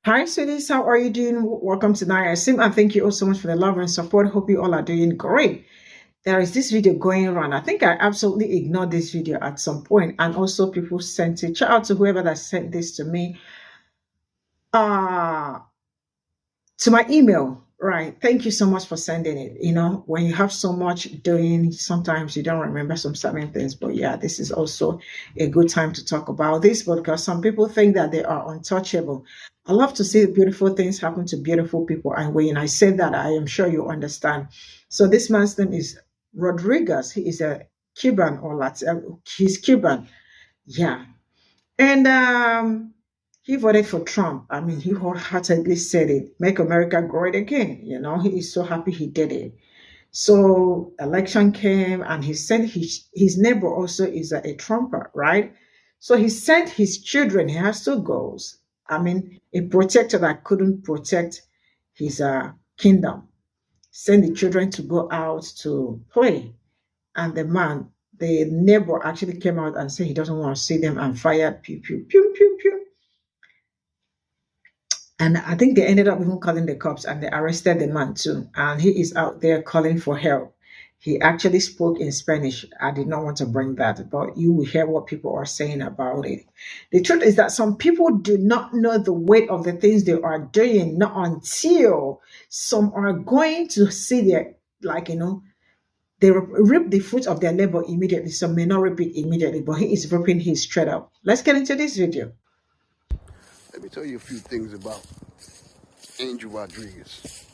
Hi, sweeties. How are you doing? Welcome to Naya Sim, and thank you all so much for the love and support. Hope you all are doing great. There is this video going around. I think I absolutely ignored this video at some point, and also people sent it. Shout out to whoever that sent this to me. Uh to my email. Right. Thank you so much for sending it. When you have so much doing, sometimes you don't remember some certain things. But yeah, this is also a good time to talk about this because some people think that they are untouchable. I love to see beautiful things happen to beautiful people. And when I say that, I am sure you understand. So this man's name is Rodriguez. He is a Cuban or Latin. He's Cuban. Yeah. And he voted for Trump. I mean, he wholeheartedly said it, make America great again. He is so happy he did it. So election came and he sent his neighbor also is a Trumper, right? So he sent his children, he has two girls. I mean, a protector that couldn't protect his kingdom. Send the children to go out to play. And the neighbor actually came out and said he doesn't want to see them and fired pew pew pew pew pew. And I think they ended up even calling the cops and they arrested the man too. And he is out there calling for help. He actually spoke in Spanish. I did not want to bring that, but you will hear what people are saying about it. The truth is that some people do not know the weight of the things they are doing, not until some are going to see their, they reap the fruit of their labor immediately. Some may not reap it immediately, but he is reaping his straight up. Let's get into this video. Let me tell you a few things about Angel Rodriguez.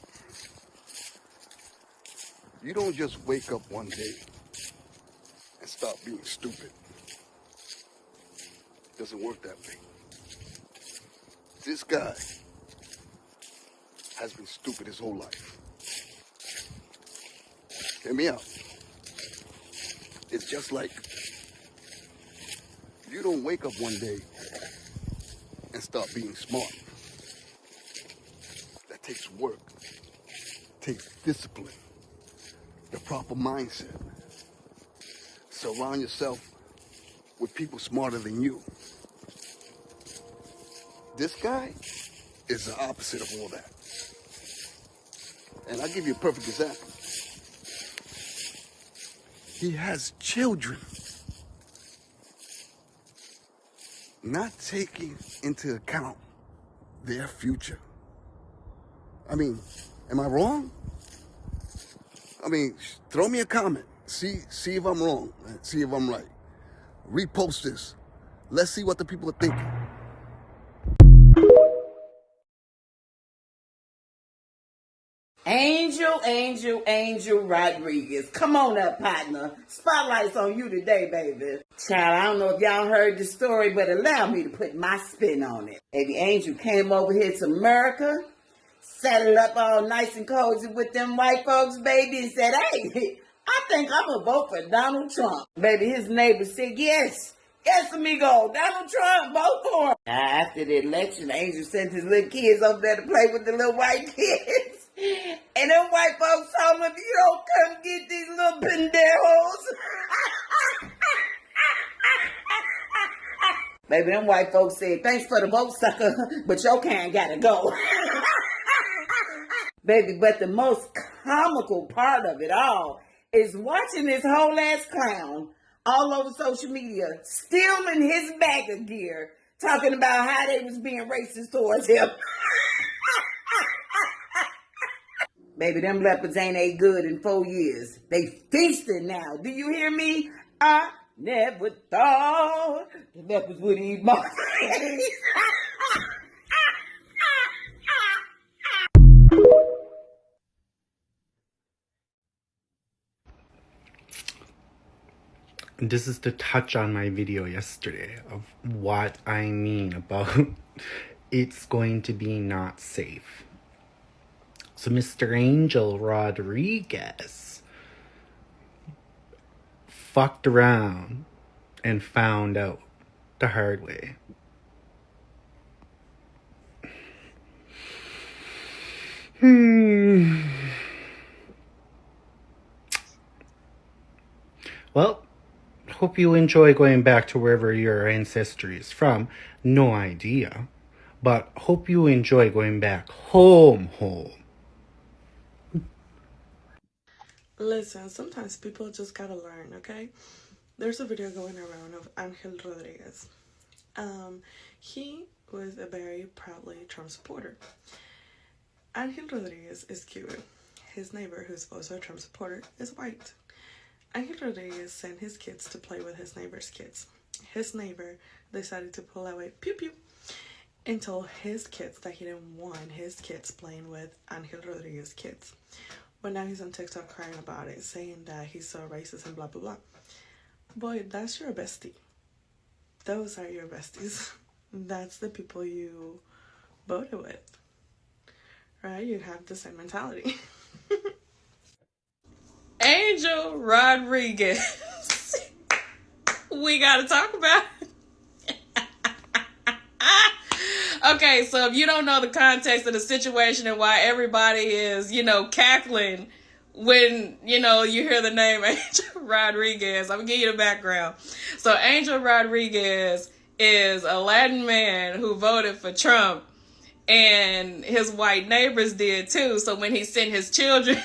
You don't just wake up one day and start being stupid. It doesn't work that way. This guy has been stupid his whole life. Hear me out. It's just like you don't wake up one day and start being smart. That takes work, takes discipline, the proper mindset. Surround yourself with people smarter than you. This guy is the opposite of all that. And I'll give you a perfect example. He has children, not taking into account their future. I mean, am I wrong? I mean, throw me a comment. See if I'm wrong. See if I'm right. Repost this. Let's see what the people are thinking. Angel Rodriguez. Come on up, partner. Spotlight's on you today, baby. Child, I don't know if y'all heard the story, but allow me to put my spin on it. Baby Angel came over here to America, settled up all nice and cozy with them white folks, baby, and said, hey, I think I'm going to vote for Donald Trump. Baby, his neighbor said, yes, amigo, Donald Trump, vote for him. After the election, Angel sent his little kids over there to play with the little white kids. And them white folks told him, if you don't come get these little pendejos. Baby, them white folks said, thanks for the vote, sucker, but your kind gotta go. Baby, but the most comical part of it all is watching this whole ass clown all over social media, still in his bag of gear, talking about how they was being racist towards him. Baby, them leopards ain't ate good in 4 years. They feasting now. Do you hear me? I never thought the leopards would eat my face. This is to touch on my video yesterday of what I mean about it's going to be not safe. So Mr. Angel Rodriguez fucked around and found out the hard way. Well, hope you enjoy going back to wherever your ancestry is from. No idea. But hope you enjoy going back home. Listen, sometimes people just gotta learn, okay? There's a video going around of Angel Rodriguez. He was a very proudly Trump supporter. Angel Rodriguez is Cuban. His neighbor, who's also a Trump supporter, is white. Angel Rodriguez sent his kids to play with his neighbor's kids. His neighbor decided to pull out a pew-pew and told his kids that he didn't want his kids playing with Angel Rodriguez's kids. But now he's on TikTok crying about it, saying that he's so racist and blah, blah, blah. Boy, that's your bestie. Those are your besties. That's the people you voted with. Right? You have the same mentality. Angel Rodriguez. We gotta talk about it. Okay, so if you don't know the context of the situation and why everybody is, cackling when, you hear the name Angel Rodriguez, I'm gonna give you the background. So Angel Rodriguez is a Latin man who voted for Trump, and his white neighbors did too. So when he sent his children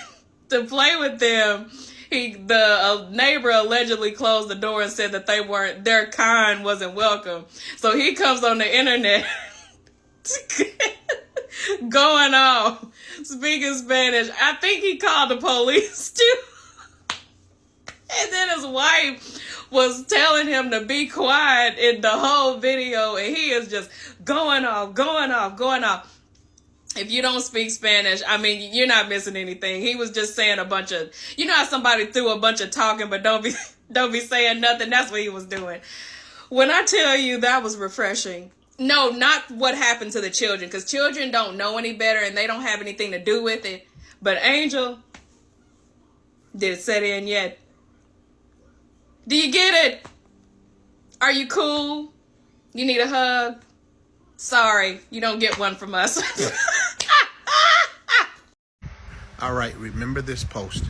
to play with them, the neighbor allegedly closed the door and said that their kind wasn't welcome. So he comes on the internet going off, speaking Spanish. I think he called the police too. And then his wife was telling him to be quiet in the whole video, and he is just going off. If you don't speak Spanish, I mean, you're not missing anything. He was just saying a bunch of, how somebody threw a bunch of talking, but don't be saying nothing. That's what he was doing. When I tell you that was refreshing. No, not what happened to the children, because children don't know any better and they don't have anything to do with it. But Angel, did it set in yet? Do you get it? Are you cool? You need a hug? Sorry, you don't get one from us. All right, remember this post.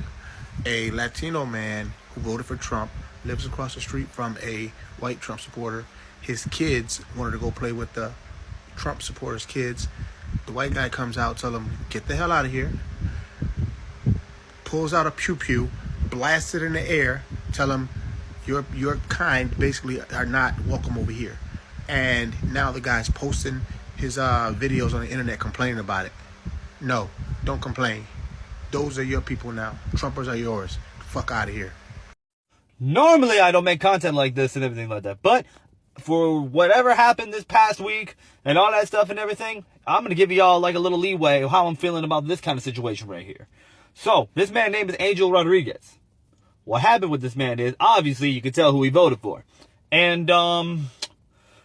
A Latino man who voted for Trump lives across the street from a white Trump supporter. His kids wanted to go play with the Trump supporters' kids. The white guy comes out, tells him, get the hell out of here. Pulls out a pew-pew, blasts it in the air, tell him, your kind basically are not welcome over here. And now the guy's posting his videos on the internet complaining about it. No, don't complain. Those are your people now. Trumpers are yours. Fuck out of here. Normally, I don't make content like this and everything like that. But for whatever happened this past week and all that stuff and everything, I'm going to give y'all like a little leeway of how I'm feeling about this kind of situation right here. So, this man's name is Angel Rodriguez. What happened with this man is, obviously, you can tell who he voted for. And,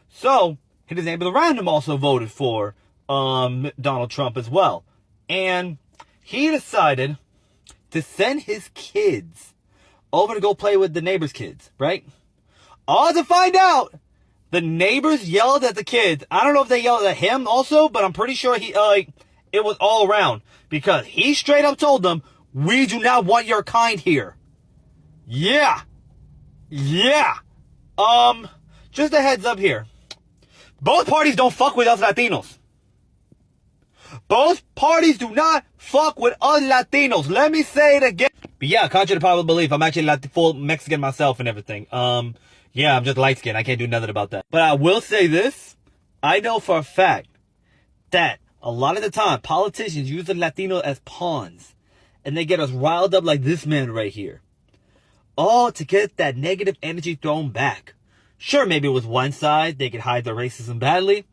so, his neighbor random also voted for Donald Trump as well. And he decided to send his kids over to go play with the neighbor's kids, right? All to find out, the neighbors yelled at the kids. I don't know if they yelled at him also, but I'm pretty sure it was all around. Because he straight up told them, we do not want your kind here. Yeah. Just a heads up here. Both parties don't fuck with us Latinos. Both parties do not fuck with us Latinos. Let me say it again. But yeah, contrary to popular belief, I'm actually full Mexican myself and everything. Yeah, I'm just light skinned. I can't do nothing about that. But I will say this. I know for a fact that a lot of the time, politicians use the Latino as pawns. And they get us riled up like this man right here. All to get that negative energy thrown back. Sure, maybe it was one side, they could hide their racism badly.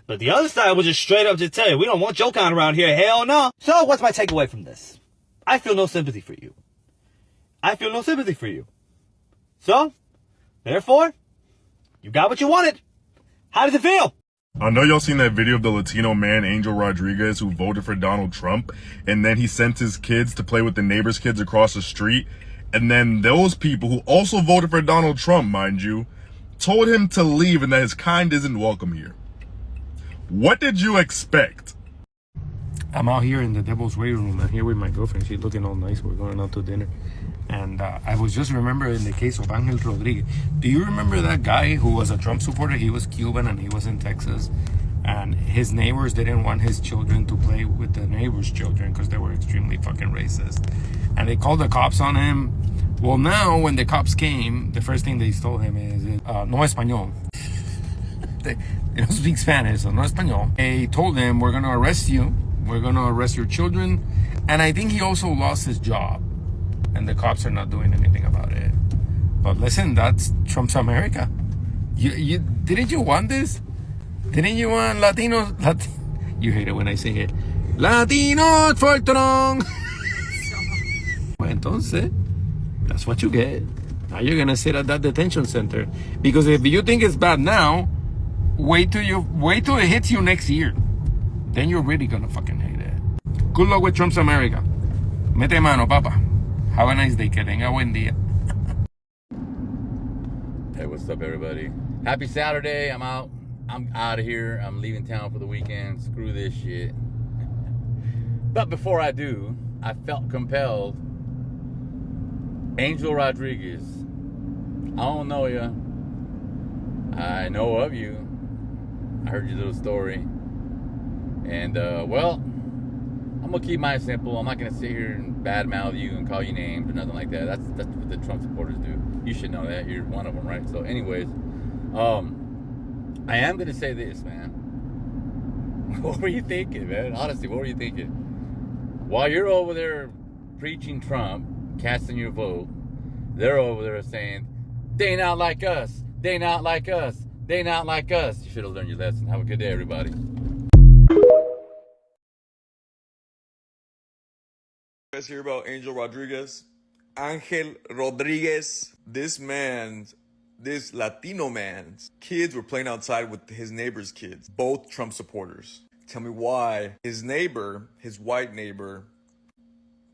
But the other side was just straight up to tell you, we don't want your kind around here, hell no. So what's my takeaway from this? I feel no sympathy for you. So, therefore, you got what you wanted. How does it feel? I know y'all seen that video of the Latino man, Angel Rodriguez, who voted for Donald Trump, and then he sent his kids to play with the neighbor's kids across the street. And then those people who also voted for Donald Trump, mind you, told him to leave and that his kind isn't welcome here. What did you expect? I'm out here in the devil's waiting room. I'm here with my girlfriend. She's looking all nice. We're going out to dinner. And I was just remembering the case of Angel Rodriguez. Do you remember that guy who was a Trump supporter? He was Cuban and he was in Texas. And his neighbors didn't want his children to play with the neighbors' children because they were extremely fucking racist. And they called the cops on him. Well, now when the cops came, the first thing they told him is, no español. They don't speak Spanish, so no español. They told him, we're going to arrest you. We're going to arrest your children. And I think he also lost his job. And the cops are not doing anything about it. But listen, that's Trump's America. Didn't you want this? Didn't you want Latinos? You hate it when I sing it. Latinos for strong. Well, entonces, that's what you get. Now you're gonna sit at that detention center. Because if you think it's bad now, wait till it hits you next year. Then you're really gonna fucking hate it. Good luck with Trump's America. Mete mano, papa. Have a nice day, que tenga buen día. Hey, what's up, everybody? Happy Saturday. I'm out of here. I'm leaving town for the weekend. Screw this shit. But before I do, I felt compelled. Angel Rodriguez. I don't know you. I know of you. I heard your little story. And, well, I'm going to keep mine simple. I'm not going to sit here and badmouth you and call you names or nothing like that. That's what the Trump supporters do. You should know that. You're one of them, right? So, anyways, I am going to say this, man. What were you thinking, man? Honestly, what were you thinking? While you're over there preaching Trump, casting your vote, they're over there saying, they not like us. They not like us. They not like us. You should have learned your lesson. Have a good day, everybody. You guys hear about Angel Rodriguez? Angel Rodriguez. This Latino man's kids were playing outside with his neighbor's kids, both Trump supporters. Tell me why his neighbor, his white neighbor,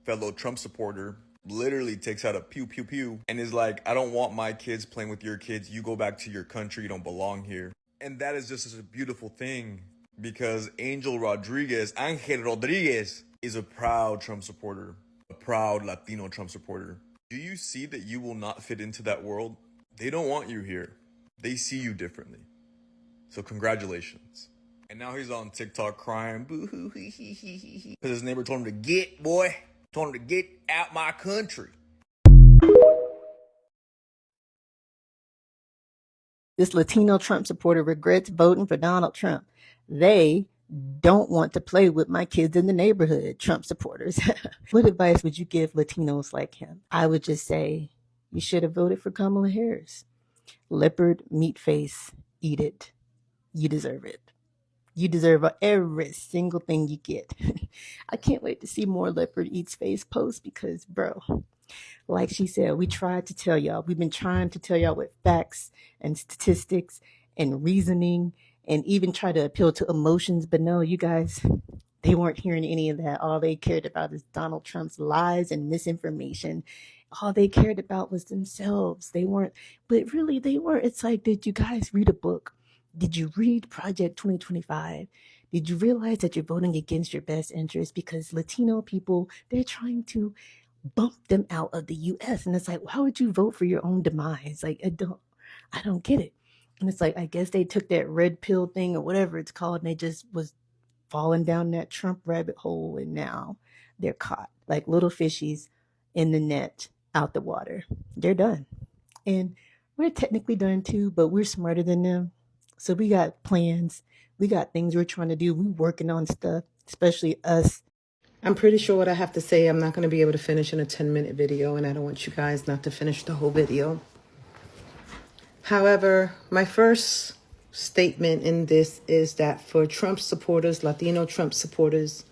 fellow Trump supporter, literally takes out a pew pew pew and is like, I don't want my kids playing with your kids. You go back to your country. You don't belong here. And that is just a beautiful thing because Angel Rodriguez is a proud Trump supporter, a proud Latino Trump supporter. Do you see that you will not fit into that world? They don't want you here. They see you differently. So congratulations. And now he's on TikTok crying, boo-hoo, hee-hee-hee-hee. Because his neighbor told him to get, boy. Told him to get out my country. This Latino Trump supporter regrets voting for Donald Trump. They don't want to play with my kids in the neighborhood, Trump supporters. What advice would you give Latinos like him? I would just say, you should have voted for Kamala Harris. Leopard, meat face, eat it. You deserve it. You deserve every single thing you get. I can't wait to see more Leopard Eats Face posts because, bro, like she said, we tried to tell y'all. We've been trying to tell y'all with facts and statistics and reasoning and even try to appeal to emotions. But no, you guys, they weren't hearing any of that. All they cared about is Donald Trump's lies and misinformation. All they cared about was themselves. They weren't, but really they weren't. It's like, did you guys read a book? Did you read Project 2025? Did you realize that you're voting against your best interest because Latino people, they're trying to bump them out of the US? And it's like, why would you vote for your own demise? Like, I don't get it. And it's like, I guess they took that red pill thing or whatever it's called, and they just was falling down that Trump rabbit hole, and now they're caught like little fishies in the net out the water. They're done. And we're technically done too, but we're smarter than them. So we got plans. We got things we're trying to do. We're working on stuff, especially us. I'm pretty sure what I have to say, I'm not going to be able to finish in a 10-minute video, and I don't want you guys not to finish the whole video. However, my first statement in this is that for Trump supporters, Latino Trump supporters,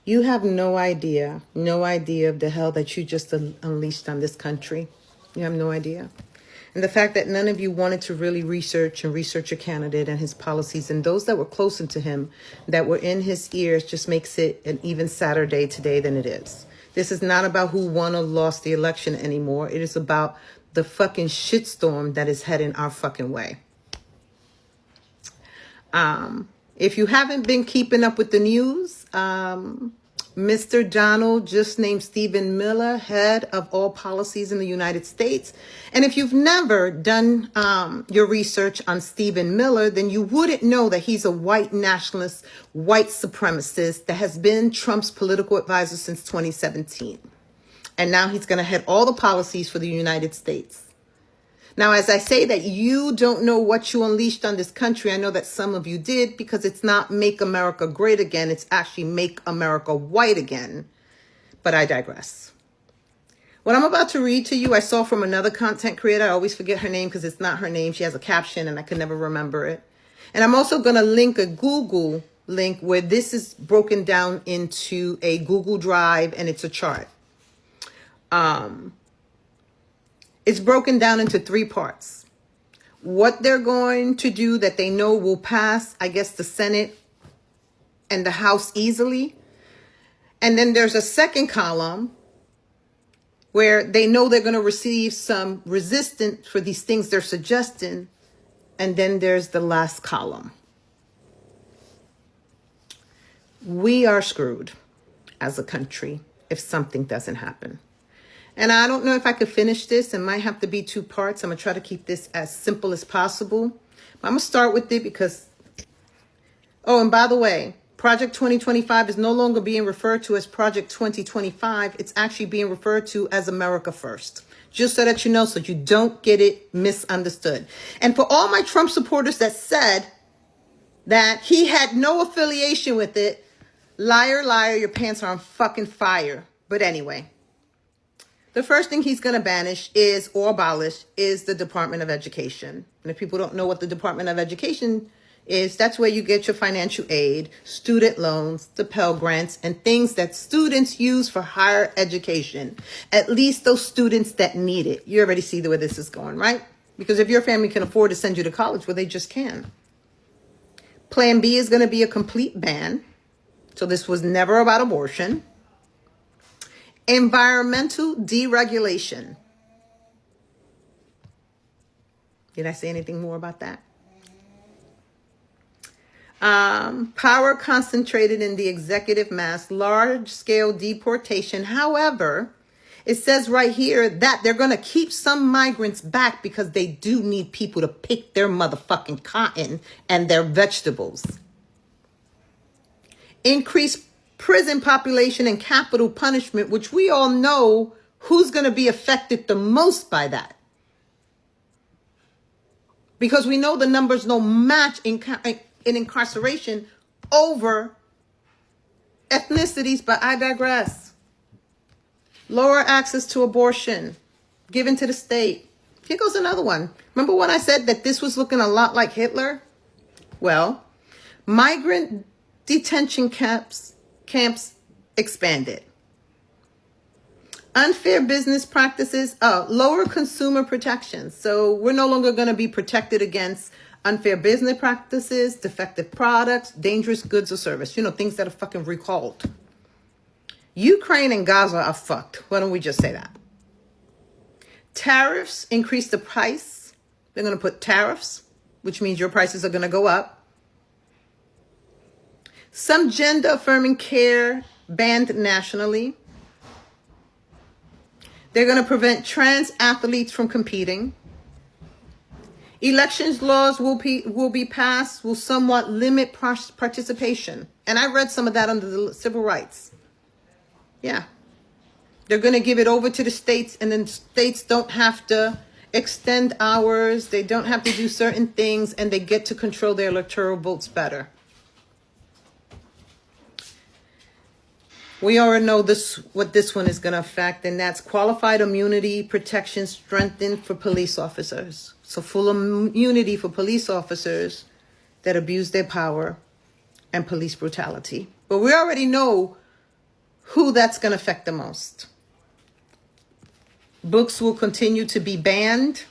you have no idea of the hell that you just unleashed on this country. You have no idea. And the fact that none of you wanted to really research a candidate and his policies, and those that were closer to him, that were in his ears, just makes it an even sadder day today than it is. This is not about who won or lost the election anymore. It is about the fucking shitstorm that is heading our fucking way. If you haven't been keeping up with the news, Mr. Donald just named Stephen Miller head of all policies in the United States. And if you've never done your research on Stephen Miller, then you wouldn't know that he's a white nationalist, white supremacist that has been Trump's political advisor since 2017. And now he's going to head all the policies for the United States. Now, as I say that you don't know what you unleashed on this country, I know that some of you did, because it's not Make America Great Again. It's actually Make America White Again. But I digress. What I'm about to read to you, I saw from another content creator. I always forget her name because it's not her name. She has a caption and I can never remember it. And I'm also going to link a Google link where this is broken down into a Google Drive and it's a chart. It's broken down into 3 parts. What they're going to do that they know will pass, I guess, the Senate and the House easily. And then there's a second column where they know they're going to receive some resistance for these things they're suggesting. And then there's the last column. We are screwed as a country if something doesn't happen. And I don't know if I could finish this. It might have to be 2 parts. I'm going to try to keep this as simple as possible. But I'm going to start with it because, oh, and by the way, Project 2025 is no longer being referred to as Project 2025. It's actually being referred to as America First. Just so that you know, so you don't get it misunderstood. And for all my Trump supporters that said that he had no affiliation with it, liar, liar, your pants are on fucking fire. But anyway. The first thing he's going to banish is, or abolish, is the Department of Education. And if people don't know what the Department of Education is, that's where you get your financial aid, student loans, the Pell Grants, and things that students use for higher education. At least those students that need it. You already see where this is going, right? Because if your family can afford to send you to college, well, they just can. Plan B is going to be a complete ban. So this was never about abortion. Environmental deregulation. Did I say anything more about that? Power concentrated in the executive mass, large-scale deportation. However, it says right here that they're going to keep some migrants back because they do need people to pick their motherfucking cotton and their vegetables. Increase prison population and capital punishment, which we all know who's going to be affected the most by that. Because we know the numbers don't match in incarceration over ethnicities, but I digress. Lower access to abortion given to the state. Here goes another one. Remember when I said that this was looking a lot like Hitler? Well, migrant detention camps expanded. Unfair business practices, lower consumer protections. So we're no longer going to be protected against unfair business practices, defective products, dangerous goods or service. You know, things that are fucking recalled. Ukraine and Gaza are fucked. Why don't we just say that? Tariffs increase the price. They're going to put tariffs, which means your prices are going to go up. Some gender-affirming care banned nationally. They're going to prevent trans athletes from competing. Elections laws will be passed, will somewhat limit participation. And I read some of that under the civil rights. Yeah. They're going to give it over to the states, and then states don't have to extend hours. They don't have to do certain things, and they get to control their electoral votes better. We already know what this one is going to affect, and that's qualified immunity protection strengthened for police officers. So full immunity for police officers that abuse their power and police brutality. But we already know who that's going to affect the most. Books will continue to be banned.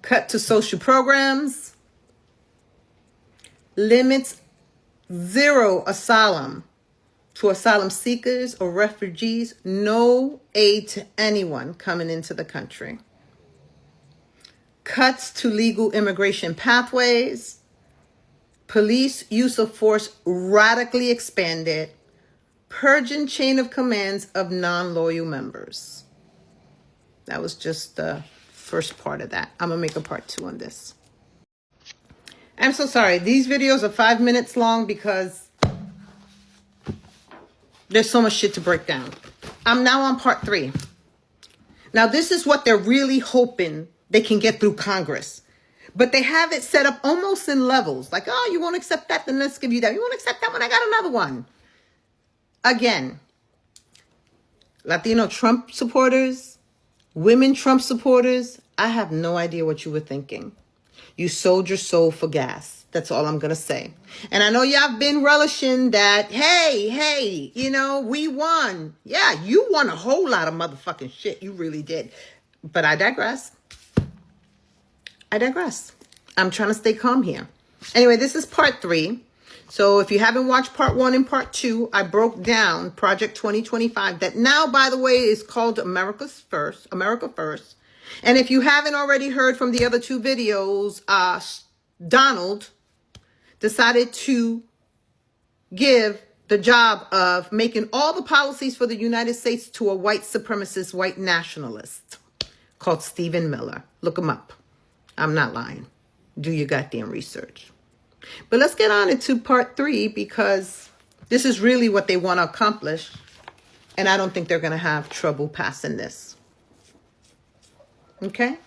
Cut to social programs. Limits zero asylum to asylum seekers or refugees. No aid to anyone coming into the country. Cuts to legal immigration pathways. Police use of force radically expanded. Purging chain of commands of non-loyal members. That was just the first part of that. I'm going to make a part 2 on this. I'm so sorry. These videos are 5 minutes long because there's so much shit to break down. I'm now on part 3. Now, this is what they're really hoping they can get through Congress. But they have it set up almost in levels. Like, oh, you won't accept that? Then let's give you that. You won't accept that one? I got another one. Again, Latino Trump supporters, women Trump supporters, I have no idea what you were thinking. You sold your soul for gas. That's all I'm going to say. And I know y'all been relishing that, hey, you know, we won. Yeah, you won a whole lot of motherfucking shit. You really did. But I digress. I'm trying to stay calm here. Anyway, this is part 3. So if you haven't watched part 1 and part 2, I broke down Project 2025 that now, by the way, is called America First. And if you haven't already heard from the other 2 videos, Donald decided to give the job of making all the policies for the United States to a white supremacist, white nationalist called Stephen Miller. Look him up. I'm not lying. Do your goddamn research. But let's get on into part 3 because this is really what they want to accomplish. And I don't think they're going to have trouble passing this. Okay?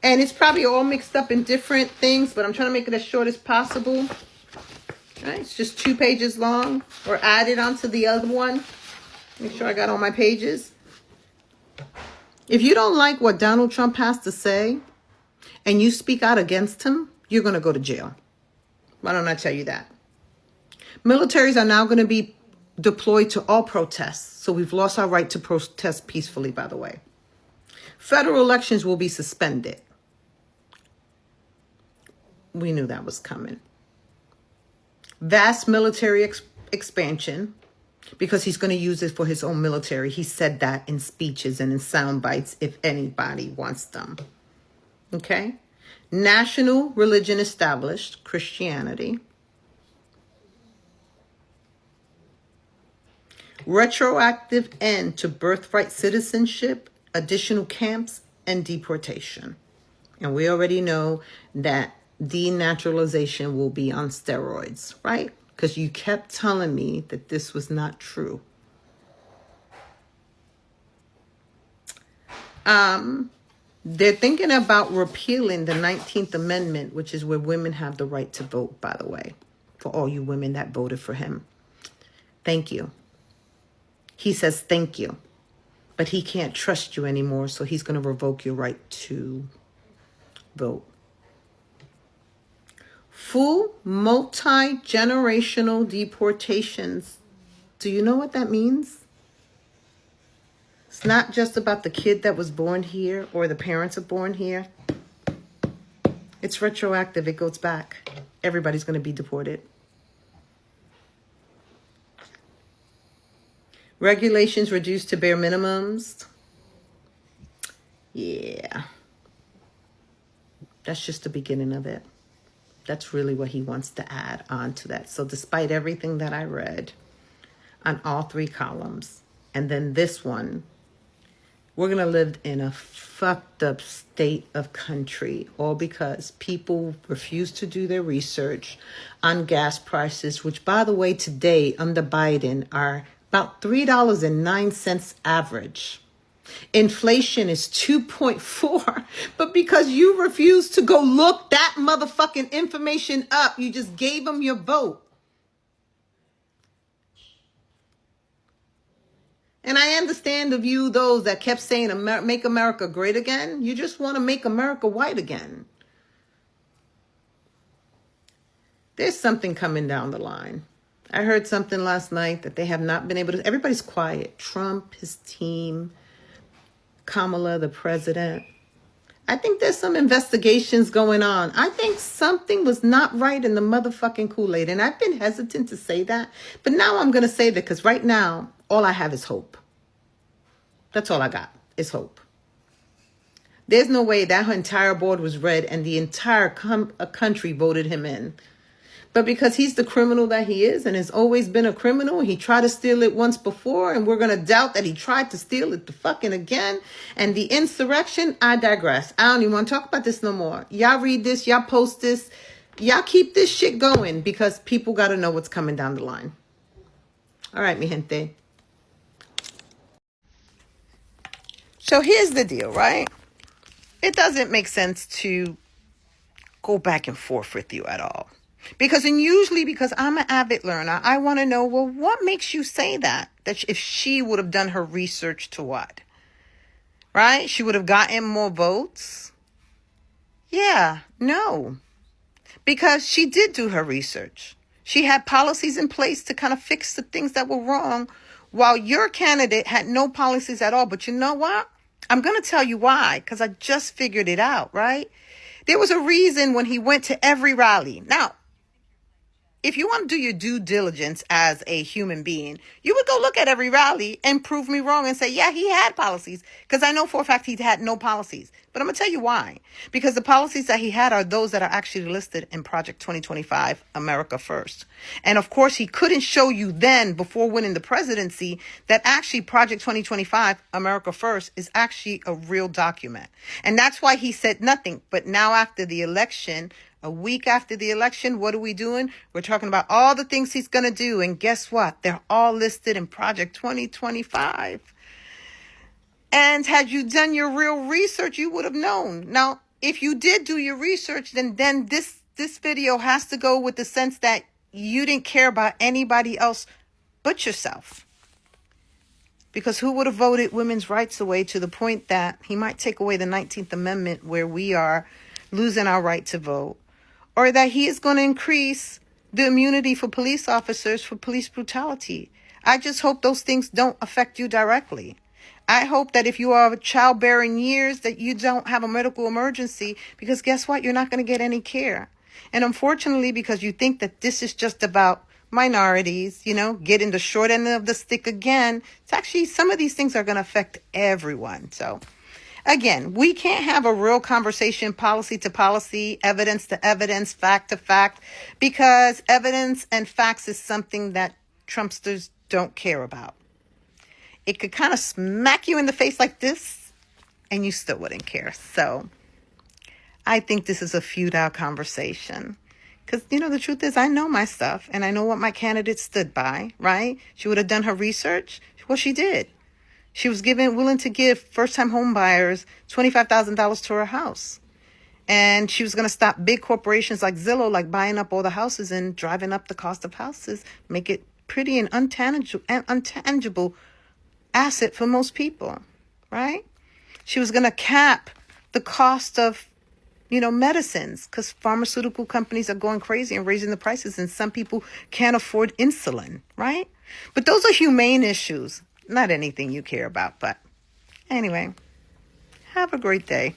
And it's probably all mixed up in different things, but I'm trying to make it as short as possible. All right? It's just 2 pages long or added onto the other one. Make sure I got all my pages. If you don't like what Donald Trump has to say and you speak out against him, you're going to go to jail. Why don't I tell you that? Militaries are now going to be deployed to all protests. So we've lost our right to protest peacefully, by the way. Federal elections will be suspended. We knew that was coming. Vast military expansion, because he's going to use it for his own military. He said that in speeches and in sound bites if anybody wants them. Okay? National religion established, Christianity. Retroactive end to birthright citizenship, additional camps, and deportation. And we already know that denaturalization will be on steroids, right? Because you kept telling me that this was not true. They're thinking about repealing the 19th Amendment, which is where women have the right to vote, by the way, for all you women that voted for him. Thank you. He says thank you, but he can't trust you anymore, so he's going to revoke your right to vote. Full multi-generational deportations. Do you know what that means? It's not just about the kid that was born here or the parents are born here. It's retroactive. It goes back. Everybody's going to be deported. Regulations reduced to bare minimums. Yeah. That's just the beginning of it. That's really what he wants to add on to that. So despite everything that I read on all 3 columns, and then this one, we're going to live in a fucked up state of country, all because people refuse to do their research on gas prices, which, by the way, today under Biden are about $3.09 average. Inflation is 2.4, but because you refuse to go look that motherfucking information up, you just gave them your vote. And I understand of you, those that kept saying, make America great again. You just want to make America white again. There's something coming down the line. I heard something last night that they have not been able to, everybody's quiet. Trump, his team, Kamala, the president. I think there's some investigations going on. I think something was not right in the motherfucking Kool-Aid. And I've been hesitant to say that. But now I'm going to say that because right now, all I have is hope. That's all I got is hope. There's no way that her entire board was read and the entire country voted him in. But because he's the criminal that he is and has always been a criminal, he tried to steal it once before, and we're going to doubt that he tried to steal it the fucking again. And the insurrection, I digress. I don't even want to talk about this no more. Y'all read this, y'all post this, y'all keep this shit going because people got to know what's coming down the line. All right, mi gente. So here's the deal, right? It doesn't make sense to go back and forth with you at all. Because I'm an avid learner, I want to know, well, what makes you say that? That if she would have done her research to what? Right? She would have gotten more votes? Yeah, no. Because she did do her research. She had policies in place to kind of fix the things that were wrong, while your candidate had no policies at all. But you know what? I'm going to tell you why, because I just figured it out, right? There was a reason when he went to every rally. Now, if you want to do your due diligence as a human being, you would go look at every rally and prove me wrong and say, yeah, he had policies. Because I know for a fact he had no policies. But I'm going to tell you why. Because the policies that he had are those that are actually listed in Project 2025, America First. And of course, he couldn't show you then, before winning the presidency, that actually Project 2025, America First, is actually a real document. And that's why he said nothing. But now after the election, a week after the election, what are we doing? We're talking about all the things he's going to do. And guess what? They're all listed in Project 2025. And had you done your real research, you would have known. Now, if you did do your research, then this video has to go with the sense that you didn't care about anybody else but yourself. Because who would have voted women's rights away to the point that he might take away the 19th Amendment, where we are losing our right to vote? Or that he is going to increase the immunity for police officers for police brutality. I just hope those things don't affect you directly. I hope that if you are of childbearing years, that you don't have a medical emergency, because guess what? You're not going to get any care. And unfortunately, because you think that this is just about minorities, getting the short end of the stick again, it's actually, some of these things are going to affect everyone. So again, we can't have a real conversation, policy to policy, evidence to evidence, fact to fact, because evidence and facts is something that Trumpsters don't care about. It could kind of smack you in the face like this, and you still wouldn't care. So I think this is a futile conversation. Because, the truth is, I know my stuff, and I know what my candidate stood by, right? She would have done her research. Well, she did. She was willing to give first-time home buyers $25,000 to her house. And she was going to stop big corporations like Zillow, like buying up all the houses and driving up the cost of houses, make it pretty and untangible asset for most people, right? She was going to cap the cost of, medicines, because pharmaceutical companies are going crazy and raising the prices, and some people can't afford insulin, right? But those are humane issues, not anything you care about. But anyway, have a great day.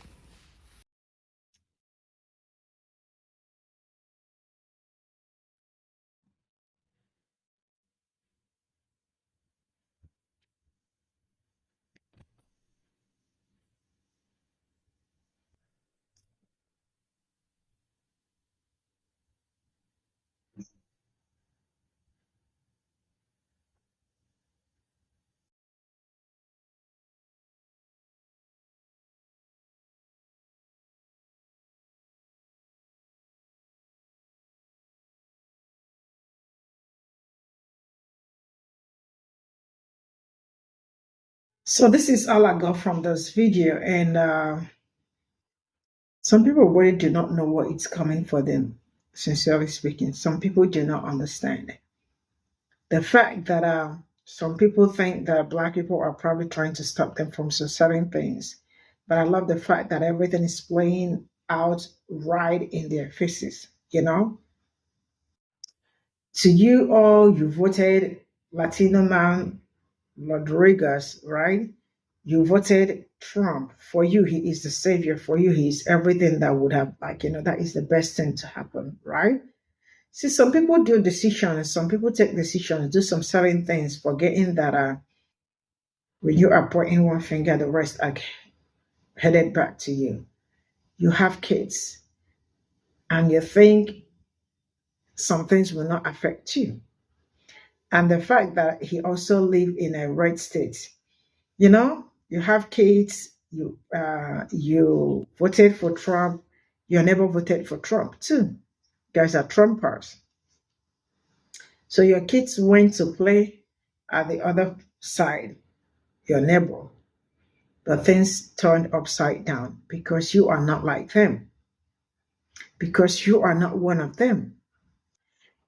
So this is all I got from this video, and some people really do not know what is coming for them. Sincerely speaking, some people do not understand the fact that some people think that Black people are probably trying to stop them from certain things. But I love the fact that everything is playing out right in their faces. To you all, you voted Latino man Rodriguez, right? You voted Trump. For you, he is the savior. For you, he is everything that would have, that is the best thing to happen, right? See, some people do decisions, some people take decisions, do some certain things, forgetting that when you are pointing one finger, the rest are headed back to you. You have kids and you think some things will not affect you. And the fact that he also lived in a red state, you have kids, you voted for Trump, your neighbor voted for Trump too. You guys are Trumpers. So your kids went to play at the other side, your neighbor, but things turned upside down because you are not like them, because you are not one of them,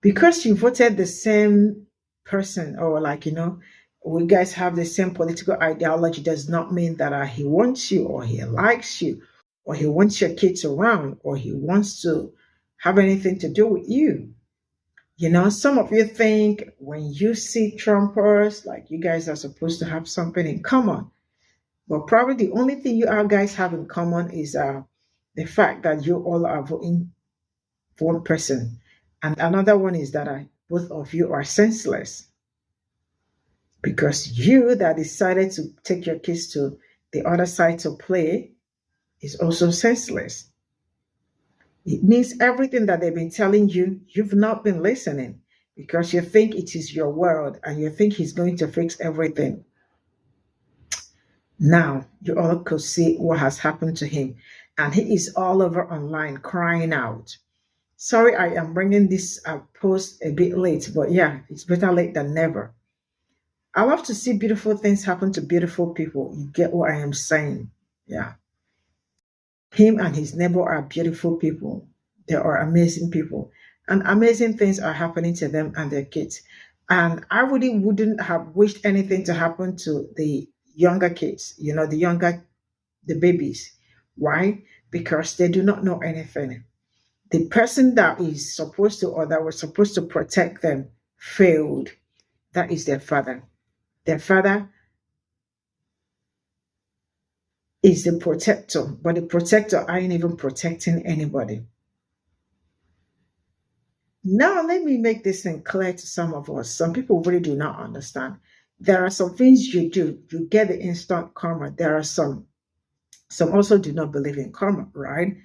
because you voted the same person, or we guys have the same political ideology, does not mean that he wants you, or he likes you, or he wants your kids around, or he wants to have anything to do with you. Some of you think when you see Trumpers, like you guys are supposed to have something in common. But probably the only thing you guys have in common is the fact that you all are voting for one person. And another one is that both of you are senseless. Because you that decided to take your kids to the other side to play is also senseless. It means everything that they've been telling you, you've not been listening because you think it is your world and you think he's going to fix everything. Now, you all could see what has happened to him. And he is all over online crying out. Sorry, I am bringing this post a bit late, but yeah, it's better late than never. I love to see beautiful things happen to beautiful people. You get what I am saying? Yeah. Him and his neighbor are beautiful people. They are amazing people. And amazing things are happening to them and their kids. And I really wouldn't have wished anything to happen to the younger kids, the babies. Why? Because they do not know anything. The person that is supposed to, or that was supposed to protect them, failed. That is their father. Their father is the protector, but the protector ain't even protecting anybody. Now, let me make this thing clear to some of us. Some people really do not understand. There are some things you do, you get the instant karma. There are some also do not believe in karma, right?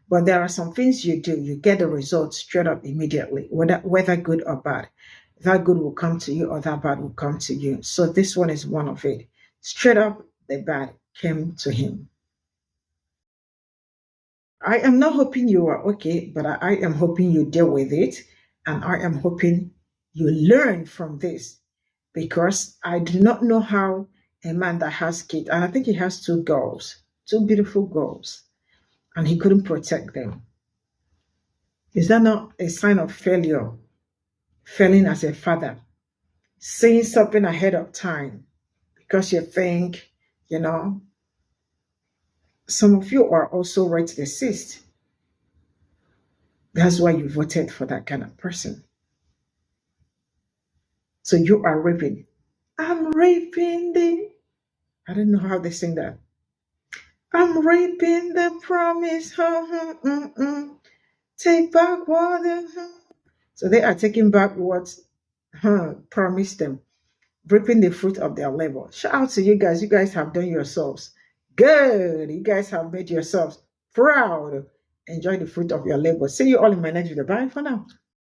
But there are some things you do, you get the results straight up immediately, whether good or bad. That good will come to you or that bad will come to you. So this one is one of it. Straight up, the bad came to him. I am not hoping you are okay, but I am hoping you deal with it. And I am hoping you learn from this, because I do not know how a man that has kids, and I think he has two beautiful girls, and he couldn't protect them. Is that not a sign of failure? Failing as a father, saying something ahead of time because you think, some of you are also racist. That's why you voted for that kind of person. So you are raping. I'm raping I don't know how they sing that. I'm raping the promise. Take back what. So they are taking back what promised them, reaping the fruit of their labor. Shout out to you guys. You guys have done yourselves good. You guys have made yourselves proud. Enjoy the fruit of your labor. See you all in my next video. Bye for now.